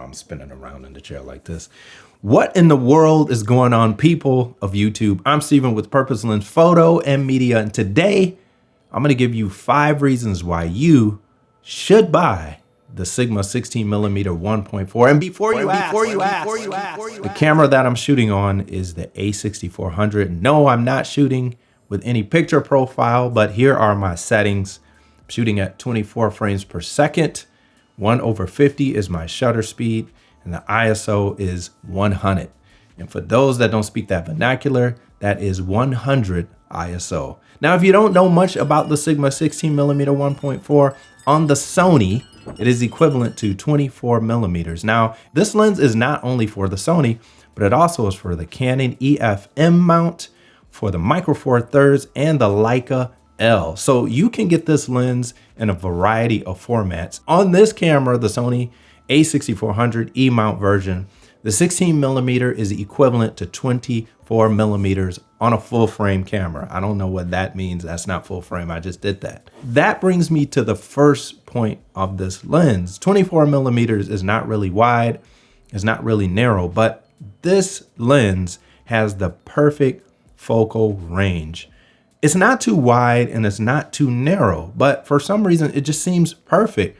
why I'm spinning around in the chair like this. What in the world is going on, people of YouTube? I'm Steven with Purpose Lens Photo and Media, and today I'm going to give you 5 reasons why you should buy the Sigma 16mm 1.4. And before you ask, the camera that I'm shooting on is the A6400. No, I'm not shooting with any picture profile, but here are my settings. I'm shooting at 24 frames per second. 1/50 is my shutter speed, and the ISO is 100. And for those that don't speak that vernacular, that is 100 ISO. Now, if you don't know much about the Sigma 16mm 1.4, on the Sony, it is equivalent to 24 millimeters. Now, this lens is not only for the Sony, but it also is for the Canon EF-M mount, for the Micro Four Thirds, and the Leica L. So you can get this lens in a variety of formats. On this camera, the Sony A6400 E-mount version, the 16mm is equivalent to 24 millimeters on a full frame camera. I don't know what that means. That's not full frame. I just did that. That brings me to the first point of this lens. 24 millimeters is not really wide. It's not really narrow, but this lens has the perfect focal range. It's not too wide and it's not too narrow, but for some reason, it just seems perfect.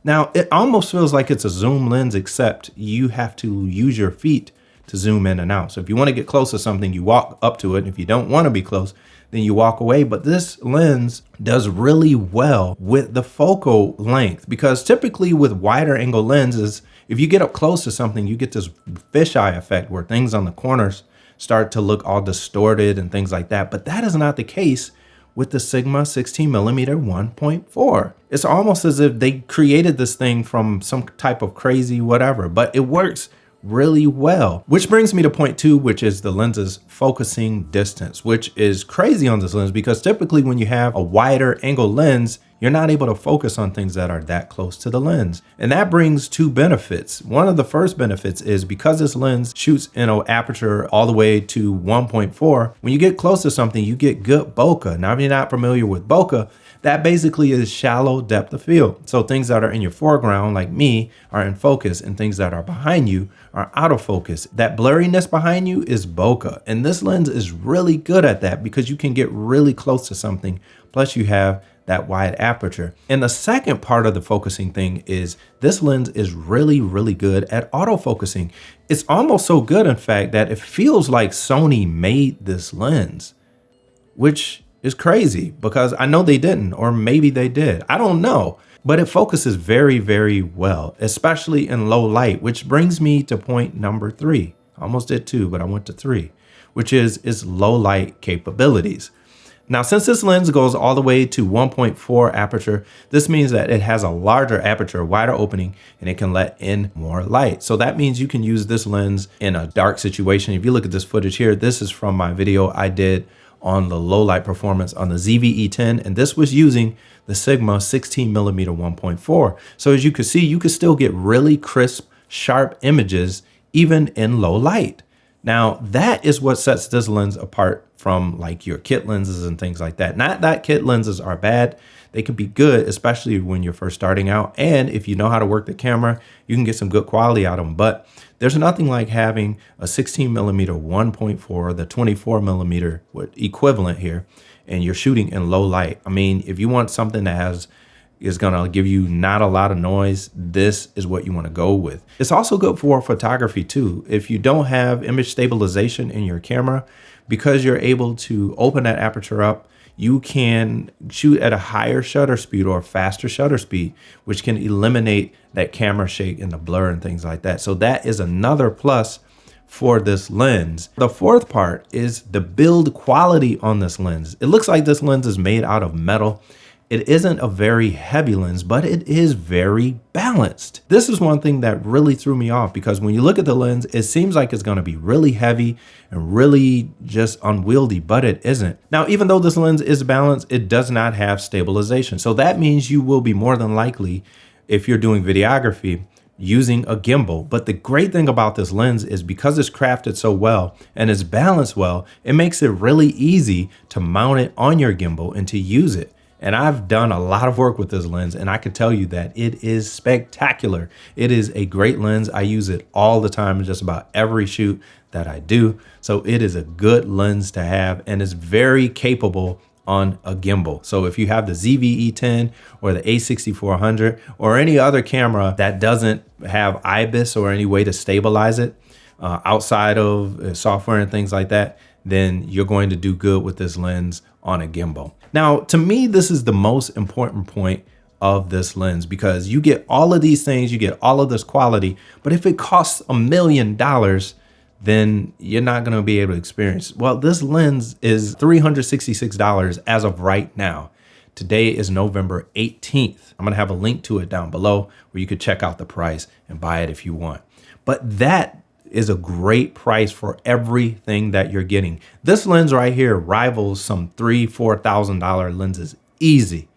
Now, it almost feels like it's a zoom lens, except you have to use your feet to zoom in and out. So if you want to get close to something, you walk up to it. And if you don't want to be close, then you walk away. But this lens does really well with the focal length, because typically with wider angle lenses, if you get up close to something, you get this fisheye effect where things on the corners start to look all distorted and things like that. But that is not the case with the Sigma 16mm 1.4. It's almost as if they created this thing from some type of crazy whatever, but it works really well. Which brings me to point 2, which is the lens's focusing distance, which is crazy on this lens because typically when you have a wider angle lens, you're not able to focus on things that are that close to the lens. And that brings 2 benefits. One of the first benefits is because this lens shoots in an aperture all the way to 1.4, when you get close to something, you get good bokeh. Now, if you're not familiar with bokeh, that basically is shallow depth of field. So things that are in your foreground, like me, are in focus, and things that are behind you are out of focus. That blurriness behind you is bokeh. And this lens is really good at that because you can get really close to something. Plus you have that wide aperture. And the second part of the focusing thing is this lens is really, really good at autofocusing. It's almost so good, in fact, that it feels like Sony made this lens, which is crazy because I know they didn't, or maybe they did. I don't know, but it focuses very, very well, especially in low light, which brings me to point number 3. I almost did 2, but I went to 3, which is its low light capabilities. Now, since this lens goes all the way to 1.4 aperture, this means that it has a larger aperture, wider opening, and it can let in more light. So that means you can use this lens in a dark situation. If you look at this footage here, this is from my video I did on the low light performance on the ZV-E10, and this was using the Sigma 16mm 1.4. So as you can see, you can still get really crisp, sharp images even in low light. Now, that is what sets this lens apart from like your kit lenses and things like that. Not that kit lenses are bad. They can be good, especially when you're first starting out. And if you know how to work the camera, you can get some good quality out of them. But there's nothing like having a 16mm 1.4, the 24mm equivalent here, and you're shooting in low light. I mean, if you want something that is gonna give you not a lot of noise, this is what you wanna go with. It's also good for photography too. If you don't have image stabilization in your camera, because you're able to open that aperture up, you can shoot at a higher shutter speed or a faster shutter speed, which can eliminate that camera shake and the blur and things like that. So that is another plus for this lens. The fourth part is the build quality on this lens. It looks like this lens is made out of metal. It isn't a very heavy lens, but it is very balanced. This is one thing that really threw me off because when you look at the lens, it seems like it's gonna be really heavy and really just unwieldy, but it isn't. Now, even though this lens is balanced, it does not have stabilization. So that means you will be more than likely, if you're doing videography, using a gimbal. But the great thing about this lens is because it's crafted so well and it's balanced well, it makes it really easy to mount it on your gimbal and to use it. And I've done a lot of work with this lens, and I can tell you that it is spectacular. It is a great lens. I use it all the time in just about every shoot that I do. So it is a good lens to have, and it's very capable on a gimbal. So if you have the ZV-E10 or the A6400 or any other camera that doesn't have IBIS or any way to stabilize it outside of software and things like that, then you're going to do good with this lens on a gimbal. Now, to me, this is the most important point of this lens, because you get all of these things, you get all of this quality, but if it costs $1 million, then you're not going to be able to experience. Well, this lens is $366 as of right now. Today is November 18th. I'm going to have a link to it down below where you could check out the price and buy it if you want. But that is a great price for everything that you're getting. This lens right here rivals some $3,000-$4,000 lenses easy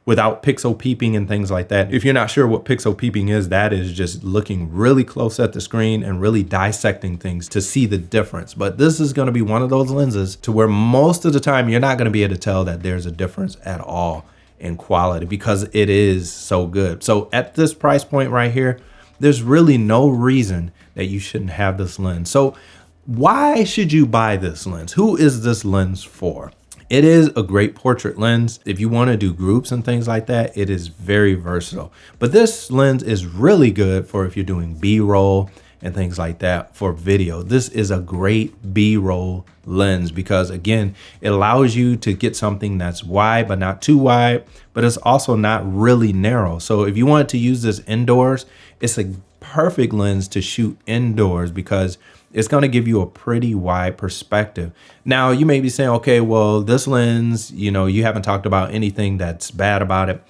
without pixel peeping and things like that. If you're not sure what pixel peeping is, that is just looking really close at the screen and really dissecting things to see the difference. But this is going to be one of those lenses to where most of the time you're not going to be able to tell that there's a difference at all in quality, because it is so good. So at this price point right here, there's really no reason that you shouldn't have this lens. So why should you buy this lens? Who is this lens for? It is a great portrait lens. If you want to do groups and things like that, it is very versatile. But this lens is really good for if you're doing B-roll and things like that for video. This is a great B-roll lens because, again, it allows you to get something that's wide but not too wide, but it's also not really narrow. So if you want to use this indoors, it's a perfect lens to shoot indoors because it's going to give you a pretty wide perspective. Now, you may be saying, okay, well, this lens, you haven't talked about anything that's bad about it.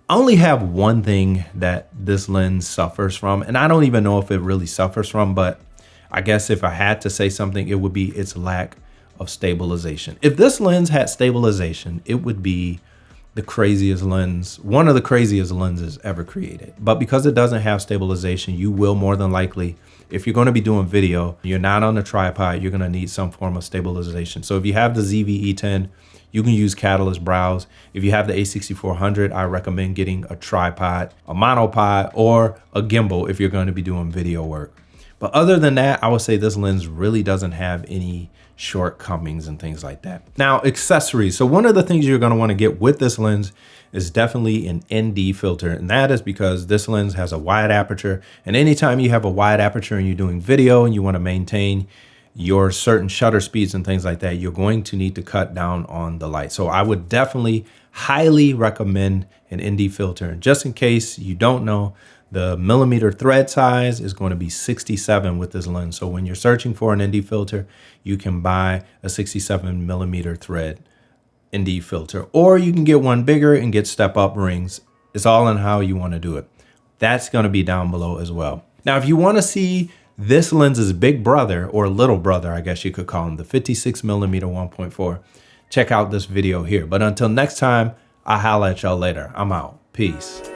I only have one thing that this lens suffers from, and I don't even know if it really suffers from, but I guess if I had to say something, it would be its lack of stabilization. If this lens had stabilization, it would be the craziest lens, one of the craziest lenses ever created. But because it doesn't have stabilization, you will more than likely, if you're going to be doing video, you're not on a tripod, you're going to need some form of stabilization. So if you have the ZV-E10, you can use Catalyst Browse. If you have the A6400, I recommend getting a tripod, a monopod, or a gimbal if you're going to be doing video work. But other than that, I would say this lens really doesn't have any shortcomings and things like that. Now, accessories. So one of the things you're going to want to get with this lens is definitely an ND filter. And that is because this lens has a wide aperture. And anytime you have a wide aperture and you're doing video and you want to maintain your certain shutter speeds and things like that, you're going to need to cut down on the light. So I would definitely highly recommend an ND filter. And just in case you don't know, the millimeter thread size is going to be 67 with this lens. So when you're searching for an ND filter, you can buy a 67 millimeter thread ND filter, or you can get one bigger and get step up rings. It's all in how you want to do it. That's going to be down below as well. Now, if you want to see this lens's big brother, or little brother, I guess you could call him, the 56mm 1.4, check out this video here. But until next time, I'll holla at y'all later. I'm out. Peace.